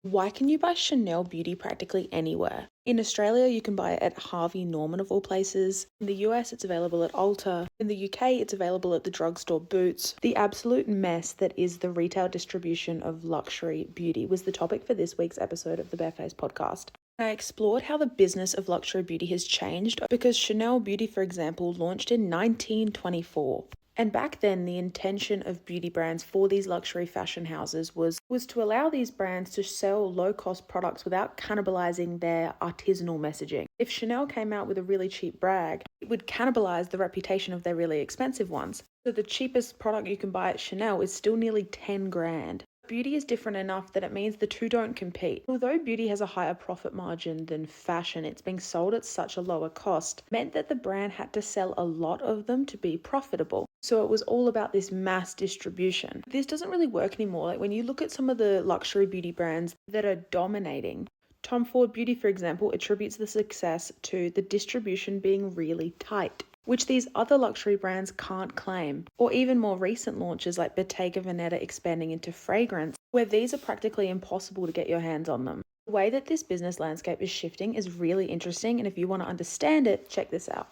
Why can you buy Chanel beauty practically anywhere? In Australia, you can buy it at Harvey Norman of all places. In the US, it's available at Ulta. In the UK, it's available at the drugstore Boots. The absolute mess that is the retail distribution of luxury beauty was the topic for this week's episode of the Barefaced podcast. I explored how the business of luxury beauty has changed because Chanel Beauty, for example, launched in 1924. And back then, the intention of beauty brands for these luxury fashion houses was to allow these brands to sell low-cost products without cannibalizing their artisanal messaging. If Chanel came out with a really cheap bag, it would cannibalize the reputation of their really expensive ones. So the cheapest product you can buy at Chanel is still nearly 10 grand. Beauty is different enough that it means the two don't compete. Although beauty has a higher profit margin than fashion, it's being sold at such a lower cost, meant that the brand had to sell a lot of them to be profitable. So it was all about this mass distribution. This doesn't really work anymore. Like when you look at some of the luxury beauty brands that are dominating, Tom Ford Beauty, for example, attributes the success to the distribution being really tight, which these other luxury brands can't claim. Or even more recent launches like Bottega Veneta expanding into fragrance, where these are practically impossible to get your hands on them. The way that this business landscape is shifting is really interesting, and if you want to understand it, check this out.